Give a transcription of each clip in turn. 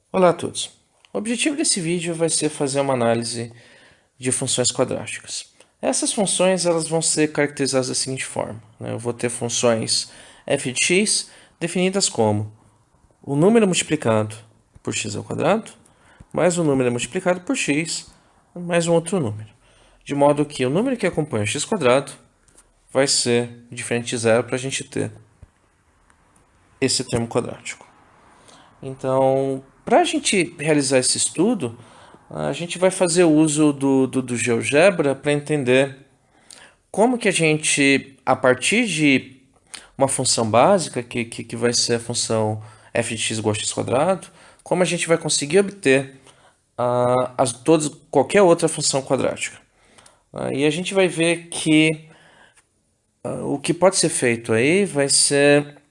Olá a todos. O objetivo desse vídeo vai ser fazer uma análise de funções quadráticas. Essas funções elas vão ser caracterizadas da seguinte forma, né? Eu vou ter funções f de x definidas como o número multiplicado por x ao quadrado, mais o número multiplicado por x, mais um outro número. De modo que o número que acompanha o x quadrado vai ser diferente de zero para a gente ter esse termo quadrático. Então, para a gente realizar esse estudo, a gente vai fazer uso do GeoGebra para entender como que a gente, a partir de uma função básica, que vai ser a função f de x igual a x quadrado, como a gente vai conseguir obter qualquer outra função quadrática. E a gente vai ver que o que pode ser feito aí vai ser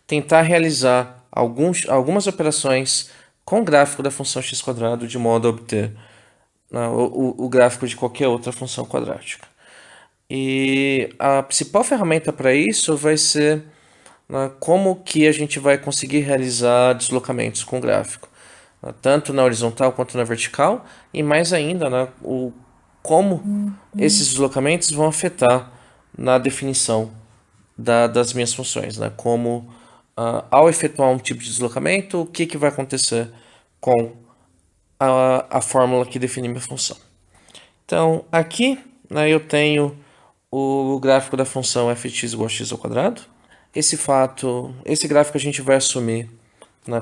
tentar realizar algumas operações com o gráfico da função x quadrado de modo a obter o gráfico de qualquer outra função quadrática. E a principal ferramenta para isso vai ser como que a gente vai conseguir realizar deslocamentos com o gráfico, tanto na horizontal quanto na vertical, e mais ainda, como esses deslocamentos vão afetar na definição das minhas funções, como ao efetuar um tipo de deslocamento, o que vai acontecer com a fórmula que define minha função. Então, aqui eu tenho o gráfico da função f de x igual a x ao quadrado. Esse gráfico a gente vai assumir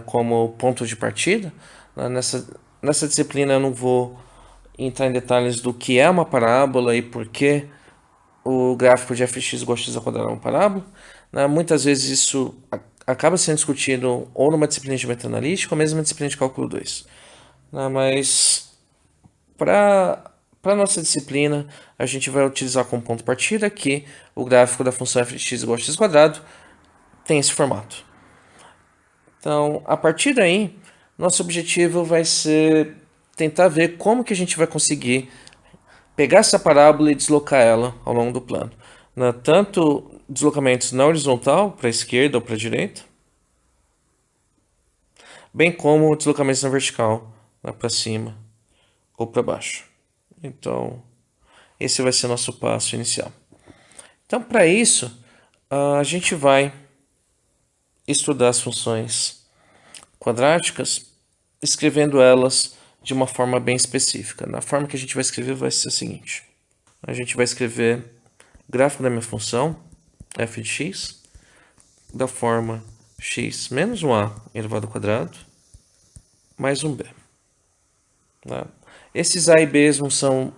como ponto de partida. Nessa disciplina eu não vou entrar em detalhes do que é uma parábola e por que o gráfico de f de x igual a x ao quadrado é uma parábola. Muitas vezes isso acaba sendo discutido ou numa disciplina de meta-analítica ou mesmo na disciplina de cálculo 2. Mas para a nossa disciplina, a gente vai utilizar como ponto de partida que o gráfico da função f de x igual a x quadrado tem esse formato. Então, a partir daí, nosso objetivo vai ser tentar ver como que a gente vai conseguir pegar essa parábola e deslocar ela ao longo do plano. Tanto deslocamentos na horizontal, para a esquerda ou para a direita, bem como deslocamentos na vertical, para cima ou para baixo. Então, esse vai ser nosso passo inicial. Então, para isso, a gente vai estudar as funções quadráticas, escrevendo elas de uma forma bem específica. Na forma que a gente vai escrever vai ser a seguinte. A gente vai escrever gráfico da minha função, f de x, da forma x menos 1a elevado ao quadrado, mais um b. Esses a e b não são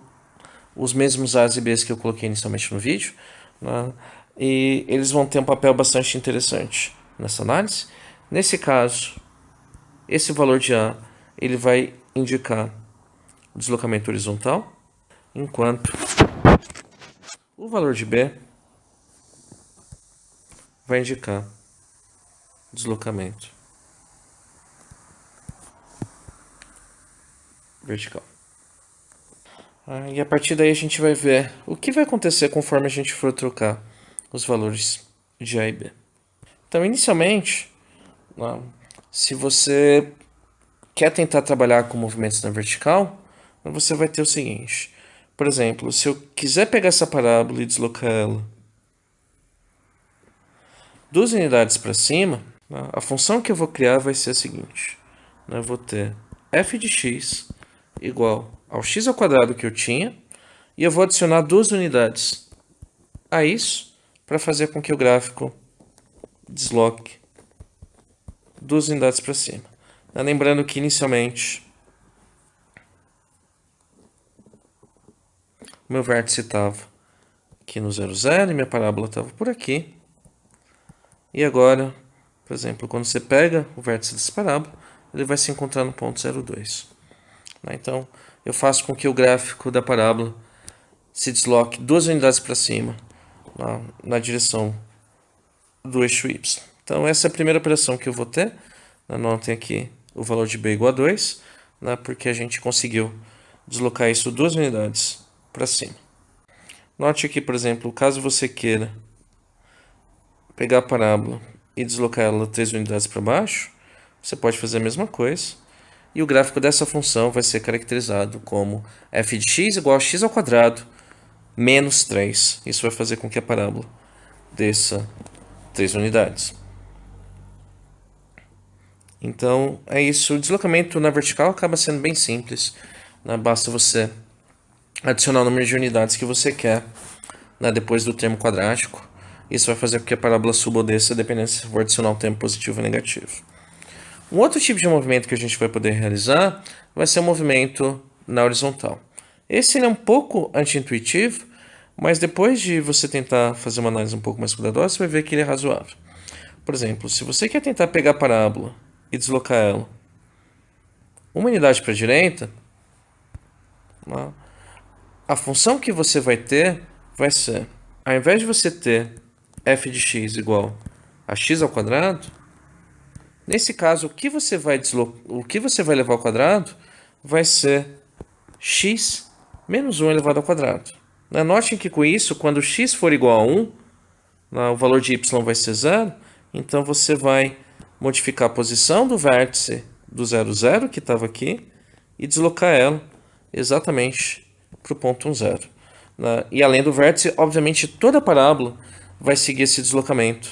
os mesmos a's e b's que eu coloquei inicialmente no vídeo, e eles vão ter um papel bastante interessante nessa análise. Nesse caso, esse valor de a ele vai indicar o deslocamento horizontal, enquanto o valor de b vai indicar deslocamento vertical. E a partir daí a gente vai ver o que vai acontecer conforme a gente for trocar os valores de a e b. Então, inicialmente, se você quer tentar trabalhar com movimentos na vertical, você vai ter o seguinte. Por exemplo, se eu quiser pegar essa parábola e deslocar ela 2 unidades para cima, a função que eu vou criar vai ser a seguinte. Eu vou ter f de x igual ao x ao quadrado que eu tinha, e eu vou adicionar 2 unidades a isso para fazer com que o gráfico desloque 2 unidades para cima. Lembrando que inicialmente o meu vértice estava aqui no 0, 0 e minha parábola estava por aqui. E agora, por exemplo, quando você pega o vértice dessa parábola, ele vai se encontrar no ponto 0,2. Então, eu faço com que o gráfico da parábola se desloque 2 unidades para cima na direção do eixo y. Então, essa é a primeira operação que eu vou ter. Anotem aqui o valor de b igual a 2, porque a gente conseguiu deslocar isso 2 unidades para cima. Note aqui, por exemplo, caso você queira pegar a parábola e deslocar ela 3 unidades para baixo, você pode fazer a mesma coisa. E o gráfico dessa função vai ser caracterizado como f de x igual a x ao quadrado menos 3. Isso vai fazer com que a parábola desça 3 unidades. Então, é isso. O deslocamento na vertical acaba sendo bem simples. Né? Basta você adicionar o número de unidades que você quer, né, depois do termo quadrático. Isso vai fazer com que a parábola suba ou desça, dependendo se for adicionar um termo positivo ou negativo. Um outro tipo de movimento que a gente vai poder realizar vai ser o movimento na horizontal. Esse ele é um pouco anti-intuitivo, mas depois de você tentar fazer uma análise um pouco mais cuidadosa, você vai ver que ele é razoável. Por exemplo, se você quer tentar pegar a parábola e deslocar ela uma unidade para a direita, a função que você vai ter vai ser, ao invés de você ter f de x igual a x ao quadrado, nesse caso, o que você vai levar ao quadrado vai ser x menos 1 elevado ao quadrado. Notem que com isso, quando x for igual a 1, o valor de y vai ser 0, então você vai modificar a posição do vértice do 0, 0, que estava aqui, e deslocar ela exatamente para o ponto 1, 0. E além do vértice, obviamente, toda a parábola vai seguir esse deslocamento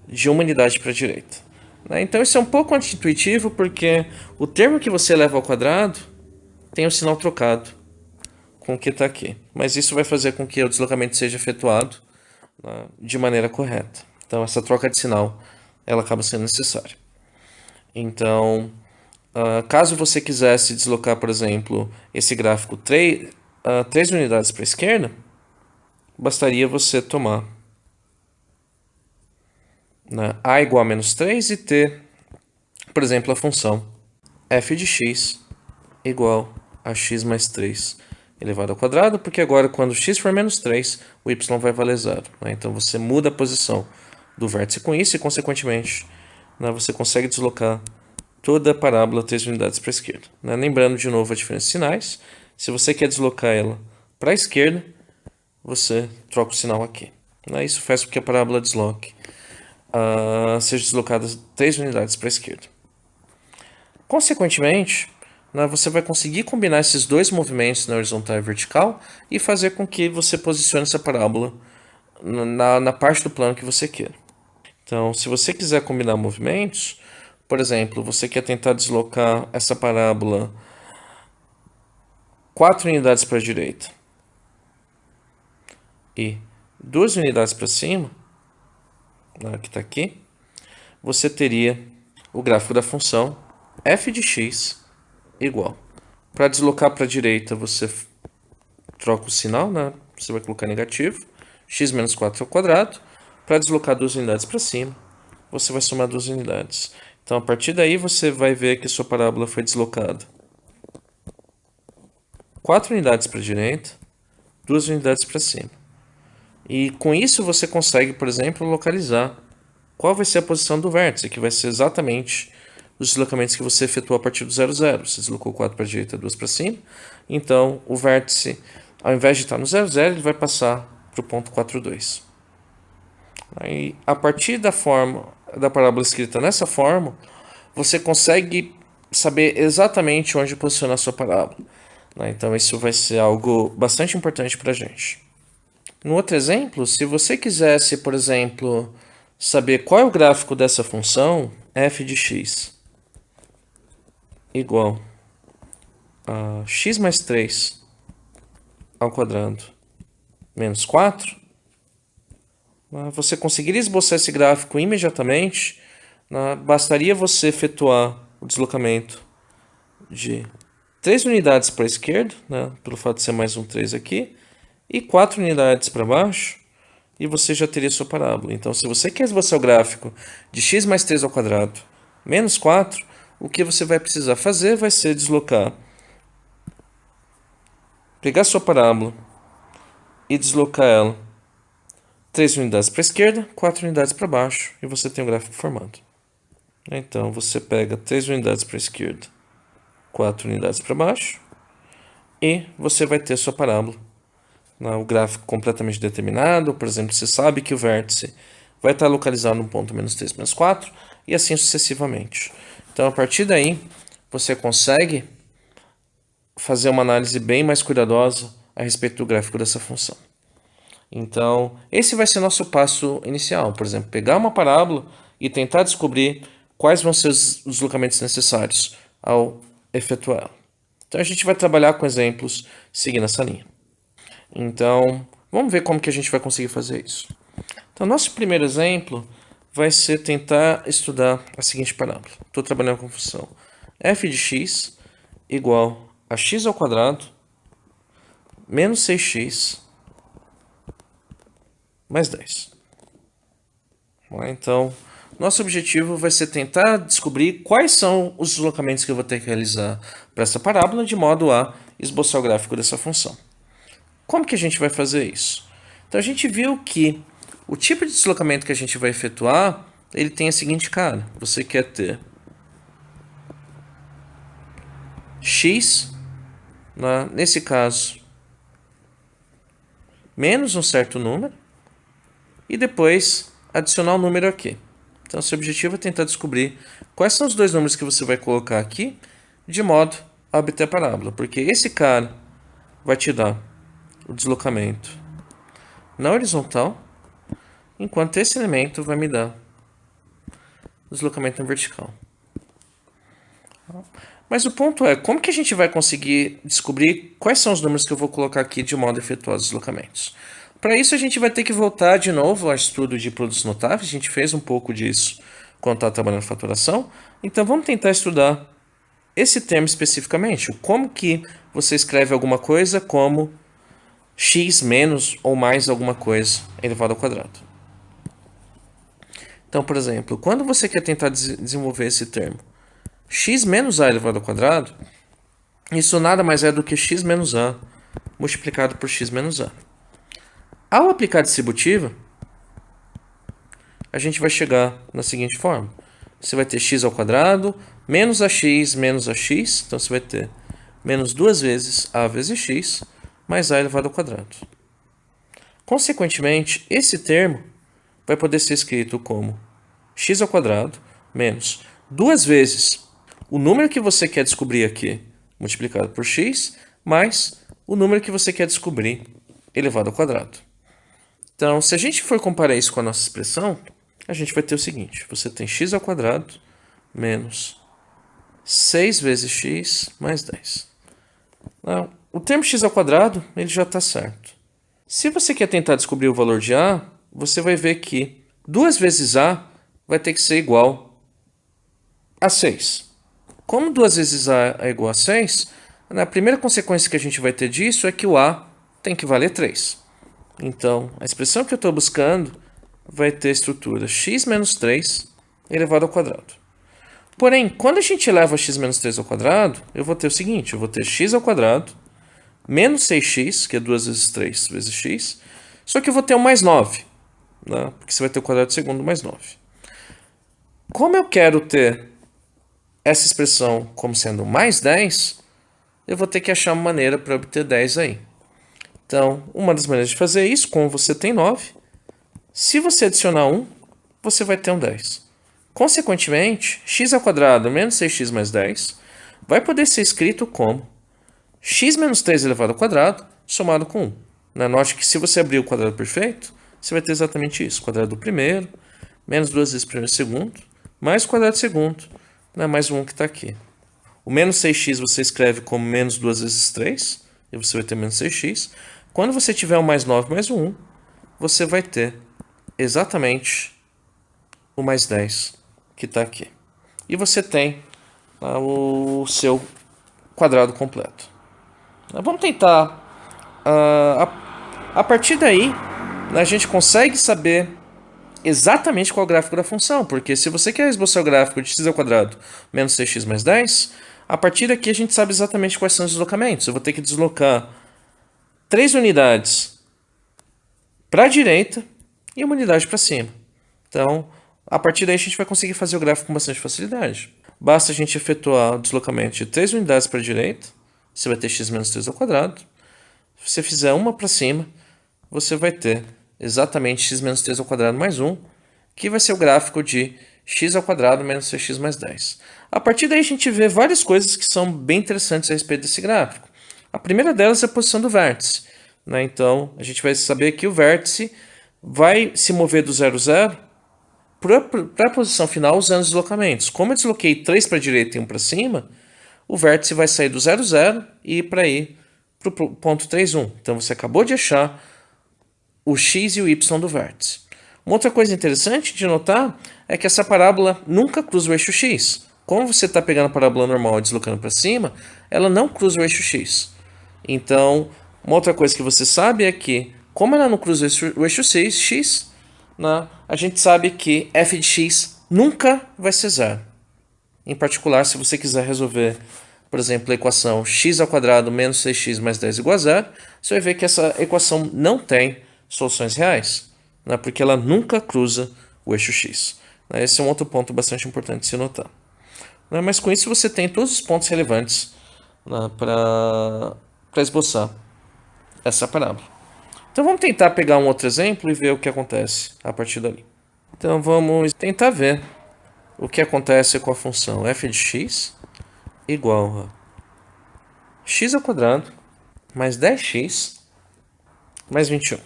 de uma unidade para a direita. Então isso é um pouco anti-intuitivo, porque o termo que você leva ao quadrado tem o sinal trocado com o que está aqui. Mas isso vai fazer com que o deslocamento seja efetuado de maneira correta. Então essa troca de sinal ela acaba sendo necessária. Então, caso você quisesse deslocar, por exemplo, esse gráfico 3 unidades para a esquerda, bastaria você tomar a igual a menos 3 e ter, por exemplo, a função f de x igual a x mais 3 elevado ao quadrado, porque agora quando x for menos 3, o y vai valer 0. Então você muda a posição do vértice com isso e, consequentemente, você consegue deslocar toda a parábola 3 unidades para a esquerda. Lembrando de novo a diferença de sinais, se você quer deslocar ela para a esquerda, você troca o sinal aqui. Isso faz com que a parábola desloque seja deslocada 3 unidades para a esquerda. Consequentemente, você vai conseguir combinar esses dois movimentos na horizontal e vertical e fazer com que você posicione essa parábola na parte do plano que você quer. Então, se você quiser combinar movimentos, por exemplo, você quer tentar deslocar essa parábola 4 unidades para a direita e 2 unidades para cima, que está aqui, você teria o gráfico da função f de x igual. Para deslocar para a direita, você troca o sinal, você vai colocar negativo, x menos 4 ao quadrado. Para deslocar 2 unidades para cima, você vai somar 2 unidades. Então, a partir daí, você vai ver que sua parábola foi deslocada 4 unidades para a direita, 2 unidades para cima. E com isso, você consegue, por exemplo, localizar qual vai ser a posição do vértice, que vai ser exatamente os deslocamentos que você efetuou a partir do 0, 0. Você deslocou 4 para a direita, 2 para cima. Então, o vértice, ao invés de estar no 0, 0, ele vai passar para o ponto 4, 2. Aí, a partir da parábola escrita nessa forma, você consegue saber exatamente onde posicionar a sua parábola. Então, isso vai ser algo bastante importante para a gente. No outro exemplo, se você quisesse, por exemplo, saber qual é o gráfico dessa função, f de x igual a x mais 3 ao quadrado menos 4, você conseguiria esboçar esse gráfico imediatamente. Bastaria você efetuar o deslocamento de 3 unidades para a esquerda, pelo fato de ser mais um 3 aqui, e 4 unidades para baixo, e você já teria sua parábola. Então, se você quer esboçar o gráfico de x mais 3 ao quadrado menos 4, o que você vai precisar fazer vai ser pegar sua parábola e deslocar ela 3 unidades para a esquerda, 4 unidades para baixo, e você tem o gráfico formado. Então, você pega 3 unidades para a esquerda, 4 unidades para baixo, e você vai ter sua parábola. O gráfico completamente determinado. Por exemplo, você sabe que o vértice vai estar localizado no ponto menos 3, menos 4, e assim sucessivamente. Então, a partir daí, você consegue fazer uma análise bem mais cuidadosa a respeito do gráfico dessa função. Então, esse vai ser nosso passo inicial. Por exemplo, pegar uma parábola e tentar descobrir quais vão ser os deslocamentos necessários ao efetuá-la. Então, a gente vai trabalhar com exemplos seguindo essa linha. Então, vamos ver como que a gente vai conseguir fazer isso. Então, nosso primeiro exemplo vai ser tentar estudar a seguinte parábola. Estou trabalhando com a função f de x igual a x ao quadrado menos 6x mais 10. Então, nosso objetivo vai ser tentar descobrir quais são os deslocamentos que eu vou ter que realizar para essa parábola, de modo a esboçar o gráfico dessa função. Como que a gente vai fazer isso? Então, a gente viu que o tipo de deslocamento que a gente vai efetuar, ele tem a seguinte cara. Você quer ter x, nesse caso, menos um certo número, e depois adicionar um número aqui. Então, seu objetivo é tentar descobrir quais são os dois números que você vai colocar aqui, de modo a obter a parábola. Porque esse cara vai te dar o deslocamento na horizontal, enquanto esse elemento vai me dar o deslocamento na vertical. Mas o ponto é, como que a gente vai conseguir descobrir quais são os números que eu vou colocar aqui de modo a efetuar os deslocamentos? Para isso, a gente vai ter que voltar de novo ao estudo de produtos notáveis. A gente fez um pouco disso quando estava trabalhando faturação. Então, vamos tentar estudar esse termo especificamente. Como que você escreve alguma coisa como x menos ou mais alguma coisa elevado ao quadrado. Então, por exemplo, quando você quer tentar desenvolver esse termo x menos a elevado ao quadrado, isso nada mais é do que x menos a multiplicado por x menos a. Ao aplicar a distributiva, a gente vai chegar na seguinte forma. Você vai ter x ao quadrado menos ax menos ax. Então, você vai ter menos 2 vezes a vezes x mais a elevado ao quadrado. Consequentemente, esse termo vai poder ser escrito como x ao quadrado menos 2 vezes o número que você quer descobrir aqui, multiplicado por x, mais o número que você quer descobrir elevado ao quadrado. Então, se a gente for comparar isso com a nossa expressão, a gente vai ter o seguinte. Você tem x ao quadrado menos 6 vezes x mais 10. Não, o termo x ao quadrado ele já está certo. Se você quer tentar descobrir o valor de a, você vai ver que 2 vezes a vai ter que ser igual a 6. Como 2 vezes a é igual a 6, a primeira consequência que a gente vai ter disso é que o a tem que valer 3. Então, a expressão que eu estou buscando vai ter a estrutura x menos 3 elevado ao quadrado. Porém, quando a gente eleva x menos 3 ao quadrado, eu vou ter o seguinte, eu vou ter x ao quadrado menos 6x, que é 2 vezes 3 vezes x, só que eu vou ter um mais 9, né? Porque você vai ter o quadrado segundo mais 9. Como eu quero ter essa expressão como sendo mais 10, eu vou ter que achar uma maneira para obter 10 aí. Então, uma das maneiras de fazer isso, como você tem 9, se você adicionar 1, você vai ter um 10. Consequentemente, x ao quadrado menos 6x mais 10 vai poder ser escrito como x menos 3 elevado ao quadrado somado com 1. Note que se você abrir o quadrado perfeito, você vai ter exatamente isso. Quadrado do primeiro, menos 2 vezes primeiro e segundo, mais o quadrado do segundo, mais o 1 que está aqui. O menos 6x você escreve como menos 2 vezes 3, e você vai ter menos 6x. Quando você tiver o mais 9 mais o 1, você vai ter exatamente o mais 10 que está aqui. E você tem o seu quadrado completo. Vamos tentar. A partir daí, a gente consegue saber exatamente qual é o gráfico da função, porque se você quer esboçar o gráfico de x ao quadrado menos 6x mais 10, a partir daqui a gente sabe exatamente quais são os deslocamentos. Eu vou ter que deslocar 3 unidades para a direita e uma unidade para cima. Então, a partir daí a gente vai conseguir fazer o gráfico com bastante facilidade. Basta a gente efetuar o deslocamento de 3 unidades para a direita, você vai ter x menos 3 ao quadrado. Se você fizer uma para cima, você vai ter exatamente x menos 3 ao quadrado mais 1, que vai ser o gráfico de x ao quadrado menos 6x mais 10. A partir daí a gente vê várias coisas que são bem interessantes a respeito desse gráfico. A primeira delas é a posição do vértice, né? Então a gente vai saber que o vértice vai se mover do 0, 0 para a posição final usando os deslocamentos. Como eu desloquei 3 para a direita e 1 para cima, o vértice vai sair do 0, 0 e ir para o ponto 3, 1. Então você acabou de achar o x e o y do vértice. Uma outra coisa interessante de notar é que essa parábola nunca cruza o eixo x. Como você está pegando a parábola normal e deslocando para cima, ela não cruza o eixo x. Então, uma outra coisa que você sabe é que, como ela não cruza o eixo x, né, a gente sabe que f de x nunca vai ser zero. Em particular, se você quiser resolver, por exemplo, a equação x ao quadrado menos 6x mais 10 igual a zero, você vai ver que essa equação não tem soluções reais, né, porque ela nunca cruza o eixo x. Esse é um outro ponto bastante importante de se notar. Mas com isso você tem todos os pontos relevantes, né, para esboçar essa parábola. Então vamos tentar pegar um outro exemplo e ver o que acontece a partir dali. Então vamos tentar ver o que acontece com a função f de x igual a x ao quadrado mais 10x mais 21.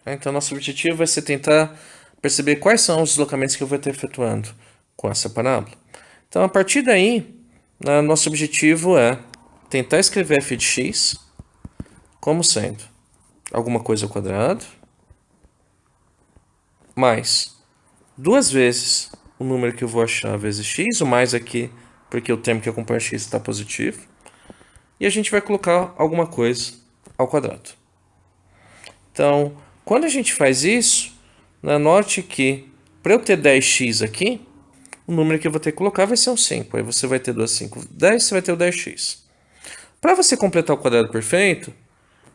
Então nosso objetivo vai ser tentar perceber quais são os deslocamentos que eu vou estar efetuando com essa parábola. Então a partir daí, nosso objetivo é tentar escrever f de x como sendo alguma coisa ao quadrado mais 2 vezes o número que eu vou achar vezes x, o mais aqui porque o termo que acompanha x está positivo, e a gente vai colocar alguma coisa ao quadrado. Então, quando a gente faz isso, note que para eu ter 10x aqui, o número que eu vou ter que colocar vai ser um 5. Aí você vai ter 2, 5, 10, você vai ter o 10x. Para você completar o quadrado perfeito,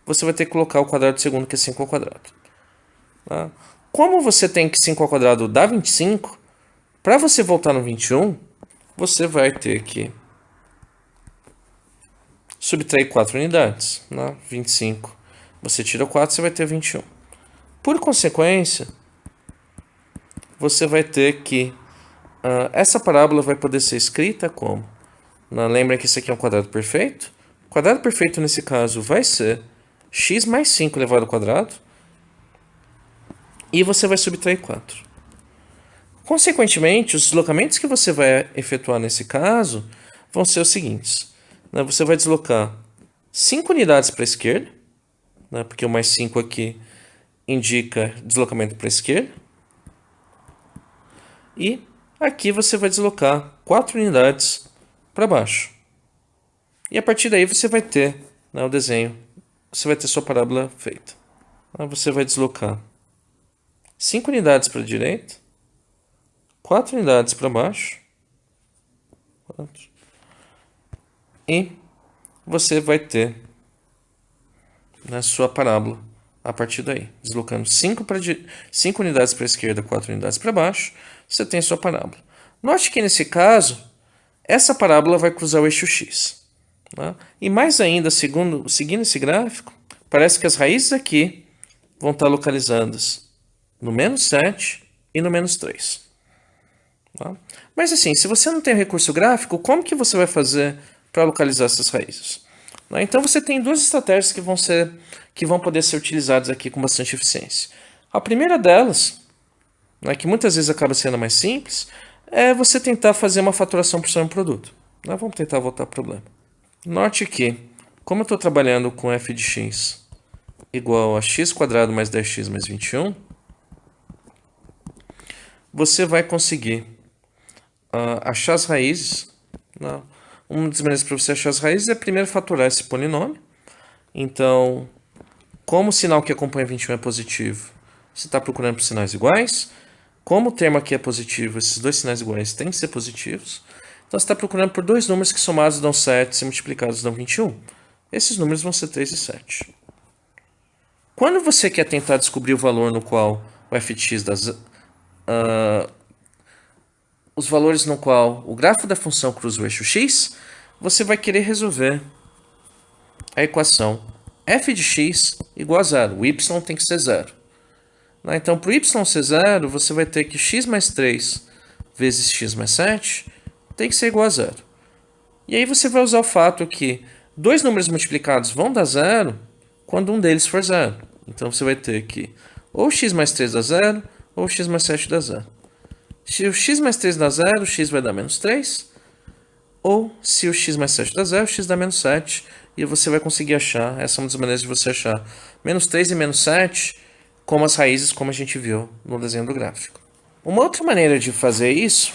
você vai ter que colocar o quadrado segundo, que é 5 ao quadrado. Tá? Como você tem que 5 ao quadrado dá 25, para você voltar no 21, você vai ter que subtrair 4 unidades. 25, você tira 4, você vai ter 21. Por consequência, você vai ter que... essa parábola vai poder ser escrita como... lembra que isso aqui é um quadrado perfeito? O quadrado perfeito, nesse caso, vai ser x mais 5 elevado ao quadrado. E você vai subtrair 4. Consequentemente, os deslocamentos que você vai efetuar nesse caso vão ser os seguintes. Você vai deslocar 5 unidades para a esquerda, porque o mais 5 aqui indica deslocamento para a esquerda. E aqui você vai deslocar 4 unidades para baixo. E a partir daí você vai ter o desenho, você vai ter sua parábola feita. Você vai deslocar 5 unidades para a direita, 4 unidades para baixo, e você vai ter na sua parábola a partir daí, deslocando 5 unidades para a esquerda, 4 unidades para baixo, você tem a sua parábola. Note que nesse caso, essa parábola vai cruzar o eixo x. E mais ainda, seguindo esse gráfico, parece que as raízes aqui vão estar localizadas no menos 7 e no menos 3. Mas assim, se você não tem recurso gráfico, como que você vai fazer para localizar essas raízes? Então você tem duas estratégias que vão poder ser utilizadas aqui com bastante eficiência. A primeira delas, que muitas vezes acaba sendo mais simples, é você tentar fazer uma faturação por soma produto. Vamos tentar voltar ao problema. Note que, como eu estou trabalhando com f de x igual a x quadrado mais 10x mais 21, você vai conseguir achar as raízes. Uma das maneiras para você achar as raízes é primeiro fatorar esse polinômio. Então, como o sinal que acompanha 21 é positivo, você está procurando por sinais iguais. Como o termo aqui é positivo, esses dois sinais iguais têm que ser positivos. Então você está procurando por dois números que somados dão 7 e multiplicados dão 21. Esses números vão ser 3 e 7. Quando você quer tentar descobrir o valor no qual o f de x dá... os valores no qual o gráfico da função cruza o eixo x, você vai querer resolver a equação f de x igual a zero. O y tem que ser zero. Né? Então, para o y ser 0, você vai ter que x mais 3 vezes x mais 7 tem que ser igual a 0. E aí você vai usar o fato que dois números multiplicados vão dar 0 quando um deles for 0. Então você vai ter que ou x mais 3 dá 0, ou x mais 7 dá 0. Se o x mais 3 dá 0, o x vai dar menos 3. Ou se o x mais 7 dá 0, o x dá menos 7. E você vai conseguir achar, essa é uma das maneiras de você achar menos 3 e menos 7 como as raízes, como a gente viu no desenho do gráfico. Uma outra maneira de fazer isso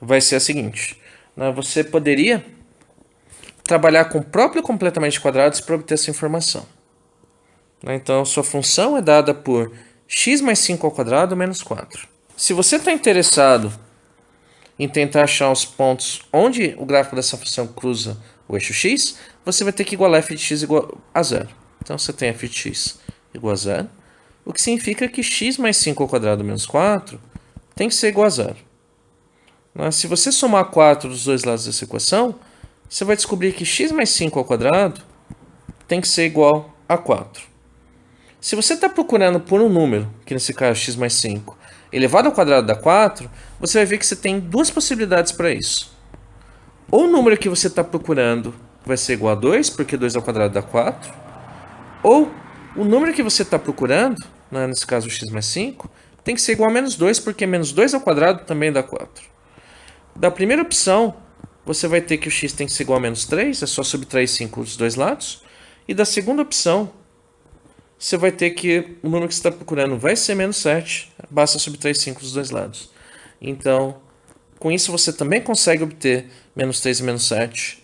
vai ser a seguinte. Né? Você poderia trabalhar com o próprio completamente de quadrados para obter essa informação. Né? Então, sua função é dada por x mais 5 ao quadrado menos 4. Se você está interessado em tentar achar os pontos onde o gráfico dessa função cruza o eixo x, você vai ter que igualar f de x igual a 0. Então, você tem f de x igual a 0, o que significa que x mais 5 ao quadrado menos 4 tem que ser igual a 0. Se você somar 4 dos dois lados dessa equação, você vai descobrir que x mais 5 ao quadrado tem que ser igual a 4. Se você está procurando por um número, que nesse caso x mais 5, elevado ao quadrado dá 4, você vai ver que você tem duas possibilidades para isso. Ou o número que você está procurando vai ser igual a 2, porque 2 ao quadrado dá 4. Ou o número que você está procurando, nesse caso o x mais 5, tem que ser igual a menos 2, porque menos 2 ao quadrado também dá 4. Da primeira opção, você vai ter que o x tem que ser igual a menos 3, é só subtrair 5 dos dois lados. E da segunda opção, você vai ter que o número que você está procurando vai ser menos 7, basta subtrair 5 dos dois lados. Então, com isso você também consegue obter menos 3 e menos 7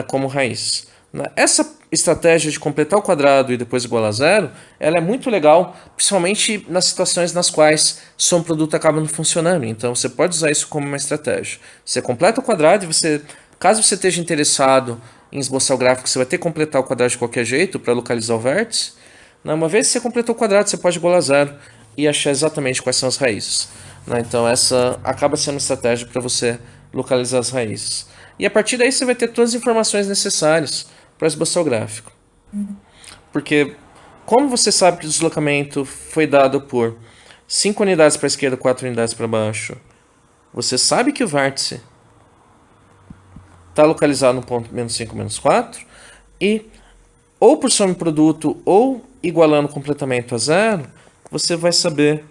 como raízes. Essa estratégia de completar o quadrado e depois igualar a 0, ela é muito legal, principalmente nas situações nas quais soma produto acaba não funcionando. Então você pode usar isso como uma estratégia. Você completa o quadrado e você, caso você esteja interessado em esboçar o gráfico, você vai ter que completar o quadrado de qualquer jeito para localizar o vértice. Uma vez que você completou o quadrado, você pode igualar a 0 e achar exatamente quais são as raízes. Então essa acaba sendo uma estratégia para você localizar as raízes. E a partir daí você vai ter todas as informações necessárias para esboçar o gráfico. Porque como você sabe que o deslocamento foi dado por 5 unidades para a esquerda, 4 unidades para baixo, você sabe que o vértice está localizado no ponto menos 5, menos 4, e ou por soma e produto ou igualando o completamento a 0, você vai saber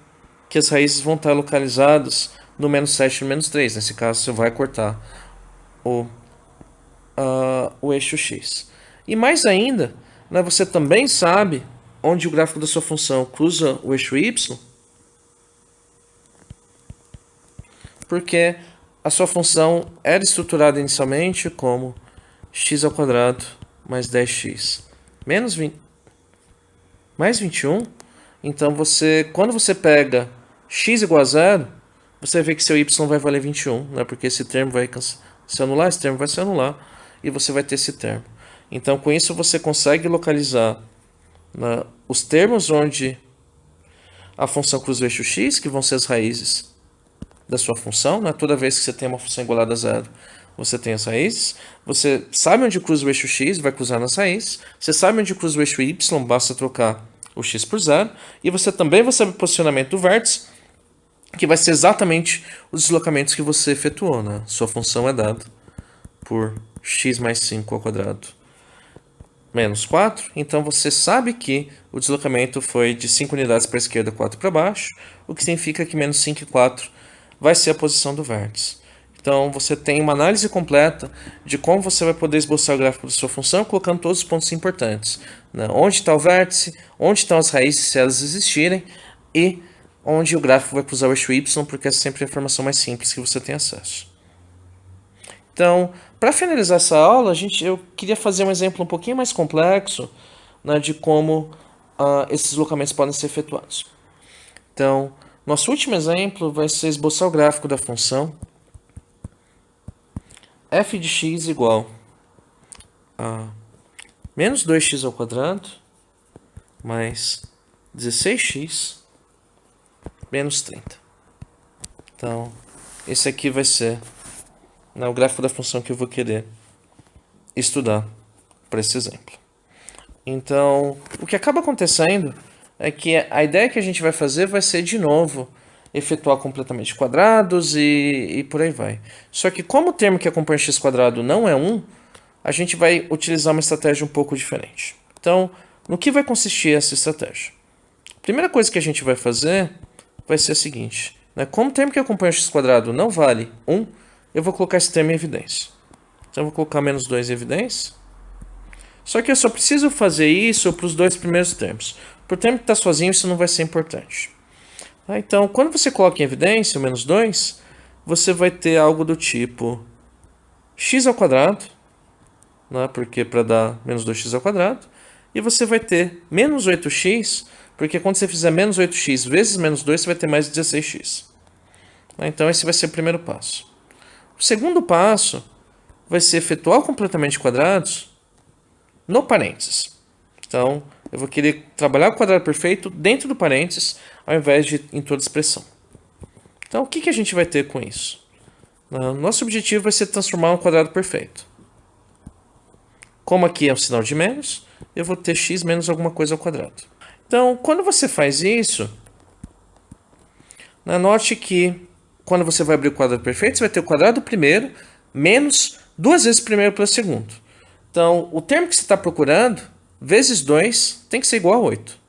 que as raízes vão estar localizadas no menos 7 e no menos 3. Nesse caso, você vai cortar o eixo x. E mais ainda, você também sabe onde o gráfico da sua função cruza o eixo y, porque a sua função era estruturada inicialmente como x ao quadrado mais 10x menos 20, mais 21. Então, quando você pega x igual a 0, você vai ver que seu y vai valer 21, porque esse termo vai se anular, esse termo vai se anular, e você vai ter esse termo. Então, com isso, você consegue localizar os termos onde a função cruza o eixo x, que vão ser as raízes da sua função. Toda vez que você tem uma função igualada a 0, você tem as raízes. Você sabe onde cruza o eixo x, vai cruzar nas raízes. Você sabe onde cruza o eixo y, basta trocar o x por 0. E você também vai saber o posicionamento do vértice, que vai ser exatamente os deslocamentos que você efetuou. Sua função é dada por x mais 5 ao quadrado menos 4. Então você sabe que o deslocamento foi de 5 unidades para a esquerda, 4 para baixo, o que significa que menos 5 e 4 vai ser a posição do vértice. Então você tem uma análise completa de como você vai poder esboçar o gráfico da sua função, colocando todos os pontos importantes. Onde está o vértice, onde estão as raízes, se elas existirem, e onde o gráfico vai cruzar o eixo y, porque essa é sempre a informação mais simples que você tem acesso. Então, para finalizar essa aula, eu queria fazer um exemplo um pouquinho mais complexo de como esses deslocamentos podem ser efetuados. Então, nosso último exemplo vai ser esboçar o gráfico da função f de x igual a menos 2x ao quadrado mais 16x menos 30. Então, esse aqui vai ser o gráfico da função que eu vou querer estudar para esse exemplo. Então, o que acaba acontecendo é que a ideia que a gente vai fazer vai ser, de novo, efetuar completamente quadrados e por aí vai. Só que como o termo que acompanha x quadrado não é 1, a gente vai utilizar uma estratégia um pouco diferente. Então, no que vai consistir essa estratégia? A primeira coisa que a gente vai fazer vai ser a seguinte, né? Como o termo que acompanha x quadrado não vale 1, eu vou colocar esse termo em evidência. Então eu vou colocar menos 2 em evidência. Só que eu só preciso fazer isso para os dois primeiros termos. Para o termo que está sozinho, isso não vai ser importante. Então, quando você coloca em evidência o menos 2, você vai ter algo do tipo x ao quadrado, né, porque para dar menos 2x ao quadrado, e você vai ter menos 8x, porque quando você fizer menos 8x vezes menos 2, você vai ter mais 16x. Então, esse vai ser o primeiro passo. O segundo passo vai ser efetuar o completamento de quadrados no parênteses. Então, eu vou querer trabalhar o quadrado perfeito dentro do parênteses, ao invés de em toda expressão. Então, o que a gente vai ter com isso? Nosso objetivo vai ser transformar um quadrado perfeito. Como aqui é um sinal de menos, eu vou ter x menos alguma coisa ao quadrado. Então, quando você faz isso, note que quando você vai abrir o quadrado perfeito, você vai ter o quadrado primeiro menos 2 vezes o primeiro pelo segundo. Então, o termo que você está procurando, vezes 2, tem que ser igual a 8.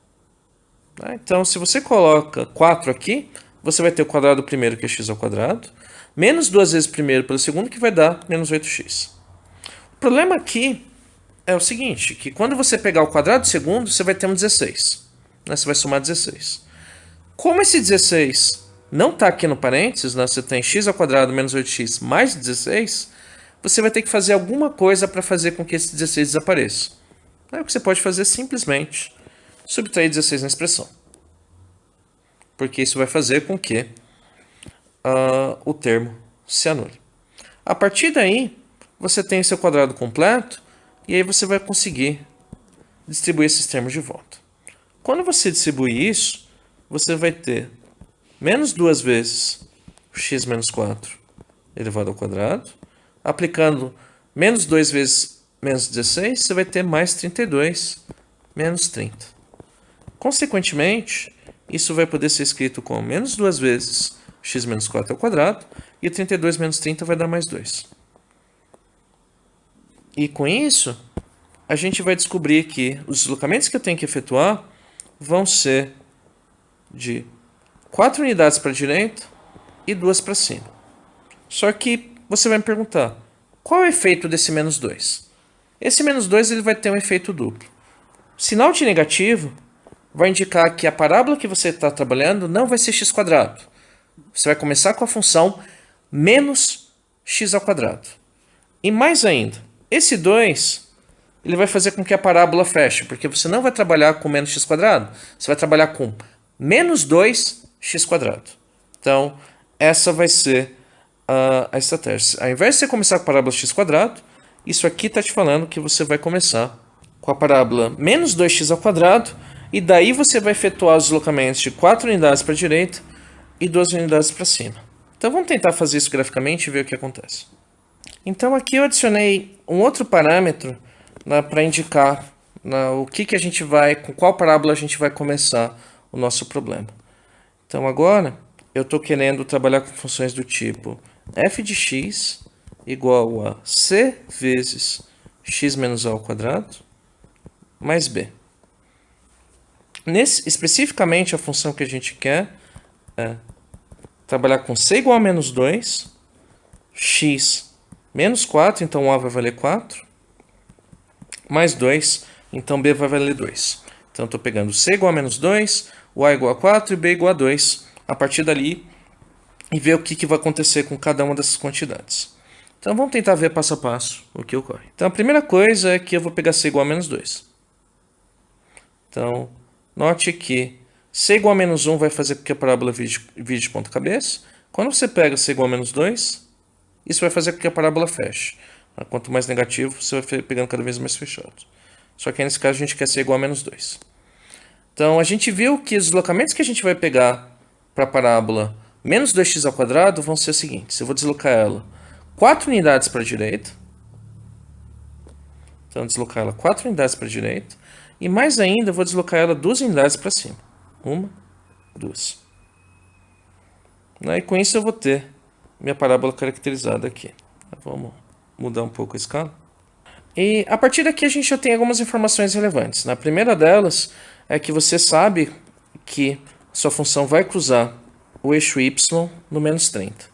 Então, se você coloca 4 aqui, você vai ter o quadrado primeiro, que é x ao quadrado, menos 2 vezes o primeiro pelo segundo, que vai dar menos 8x. O problema aqui é o seguinte, que quando você pegar o quadrado do segundo, você vai ter um 16. Você vai somar 16. Como esse 16 não está aqui no parênteses, você tem x ao quadrado menos 8x mais 16, você vai ter que fazer alguma coisa para fazer com que esse 16 desapareça. O que você pode fazer é simplesmente subtrair 16 na expressão. Porque isso vai fazer com que o termo se anule. A partir daí, você tem seu quadrado completo e aí você vai conseguir distribuir esses termos de volta. Quando você distribuir isso, você vai ter menos 2 vezes x menos 4 elevado ao quadrado. Aplicando menos 2 vezes menos 16, você vai ter mais 32 menos 30. Consequentemente, isso vai poder ser escrito como menos 2 vezes x menos 4 ao quadrado, e 32 menos 30 vai dar mais 2. E com isso, a gente vai descobrir que os deslocamentos que eu tenho que efetuar vão ser de 4 unidades para a direita e 2 para cima. Só que você vai me perguntar, qual é o efeito desse menos 2? Esse menos 2 ele vai ter um efeito duplo. O sinal de negativo vai indicar que a parábola que você está trabalhando não vai ser x quadrado. Você vai começar com a função menos x ao quadrado. E mais ainda, esse 2 ele vai fazer com que a parábola feche, porque você não vai trabalhar com menos x quadrado, você vai trabalhar com menos 2x quadrado. Então, essa vai ser a estratégia. Ao invés de você começar com a parábola x quadrado, isso aqui está te falando que você vai começar com a parábola menos 2x ao quadrado, e daí você vai efetuar os deslocamentos de 4 unidades para a direita e 2 unidades para cima. Então vamos tentar fazer isso graficamente e ver o que acontece. Então aqui eu adicionei um outro parâmetro para indicar o que a gente vai, com qual parábola a gente vai começar o nosso problema. Então agora eu estou querendo trabalhar com funções do tipo f de x igual a c vezes x menos a ao quadrado mais b. Especificamente a função que a gente quer é trabalhar com c igual a menos 2, x menos 4, então a vai valer 4, mais 2, então b vai valer 2. Então estou pegando c igual a menos 2, o a igual a 4 e b igual a 2. A partir dali, e ver o que vai acontecer com cada uma dessas quantidades. Então vamos tentar ver passo a passo o que ocorre. Então a primeira coisa é que eu vou pegar c igual a menos 2. Então, note que c igual a menos 1 vai fazer com que a parábola vire de ponta cabeça. Quando você pega c igual a menos 2, isso vai fazer com que a parábola feche. Quanto mais negativo, você vai pegando cada vez mais fechado. Só que aí, nesse caso a gente quer c igual a menos 2. Então a gente viu que os deslocamentos que a gente vai pegar para a parábola menos 2x ao quadrado vão ser os seguintes. Eu vou deslocar ela 4 unidades para a direita. Então, deslocar ela 4 unidades para a direita. E mais ainda, eu vou deslocar ela 2 unidades para cima. 1, 2. E com isso eu vou ter minha parábola caracterizada aqui. Vamos mudar um pouco a escala. E a partir daqui a gente já tem algumas informações relevantes. A primeira delas é que você sabe que sua função vai cruzar o eixo y no menos 30.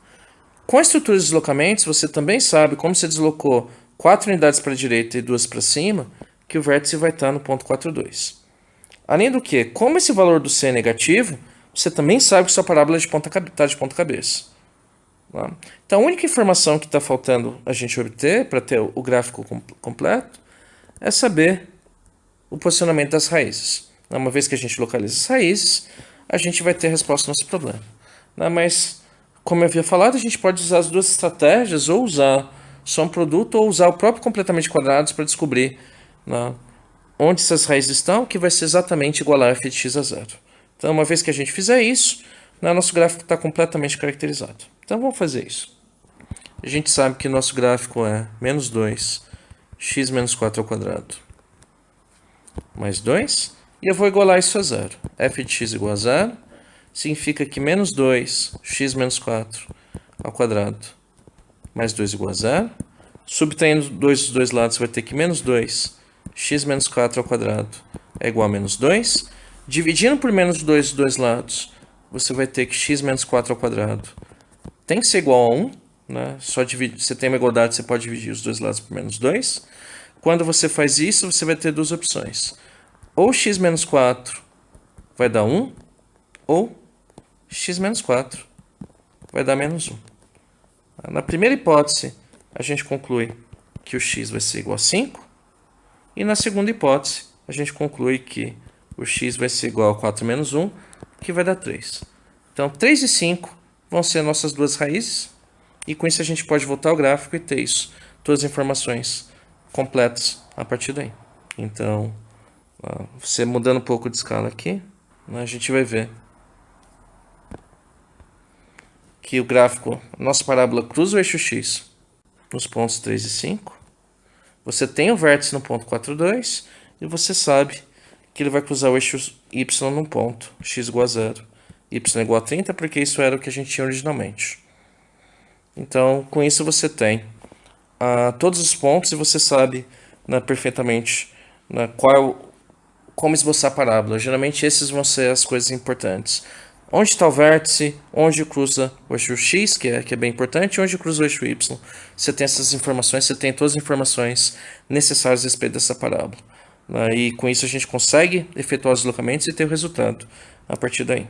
Com a estrutura de deslocamentos, você também sabe, como você deslocou 4 unidades para a direita e 2 para cima, que o vértice vai estar no ponto 42. Além do que, como esse valor do C é negativo, você também sabe que sua parábola está de ponta cabeça. Então, a única informação que está faltando a gente obter para ter o gráfico completo é saber o posicionamento das raízes. Uma vez que a gente localiza as raízes, a gente vai ter a resposta ao nosso problema. Mas, como eu havia falado, a gente pode usar as duas estratégias, ou usar só um produto, ou usar o próprio completamente quadrados para descobrir onde essas raízes estão, que vai ser exatamente igual a f de x a zero. Então, uma vez que a gente fizer isso, nosso gráfico está completamente caracterizado. Então, vamos fazer isso. A gente sabe que nosso gráfico é menos 2, x menos 4 ao quadrado, mais 2. E eu vou igualar isso a zero. F de x igual a zero significa que menos 2, x menos 4 ao quadrado, mais 2 igual a zero. Subtraindo 2 dos dois lados, você vai ter que menos 2, x menos 4 ao quadrado é igual a menos 2. Dividindo por menos 2 dos dois lados, você vai ter que x menos 4 ao quadrado tem que ser igual a 1. Só você tem uma igualdade, você pode dividir os dois lados por menos 2. Quando você faz isso, você vai ter duas opções. Ou x menos 4 vai dar 1, ou x menos 4 vai dar menos 1. Na primeira hipótese, a gente conclui que o x vai ser igual a 5. E na segunda hipótese, a gente conclui que o x vai ser igual a 4 menos 1, que vai dar 3. Então, 3 e 5 vão ser nossas duas raízes. E com isso a gente pode voltar ao gráfico e ter isso, todas as informações completas a partir daí. Então, você mudando um pouco de escala aqui, a gente vai ver que o gráfico, nossa parábola cruza o eixo x nos pontos 3 e 5. Você tem o vértice no ponto 42 e você sabe que ele vai cruzar o eixo y num ponto, x igual a 0, y igual a 30, porque isso era o que a gente tinha originalmente. Então, com isso você tem todos os pontos e você sabe perfeitamente como esboçar a parábola. Geralmente esses vão ser as coisas importantes. Onde está o vértice, onde cruza o eixo x, que é bem importante, e onde cruza o eixo y. Você tem essas informações, você tem todas as informações necessárias a respeito dessa parábola. E com isso a gente consegue efetuar os deslocamentos e ter o resultado a partir daí.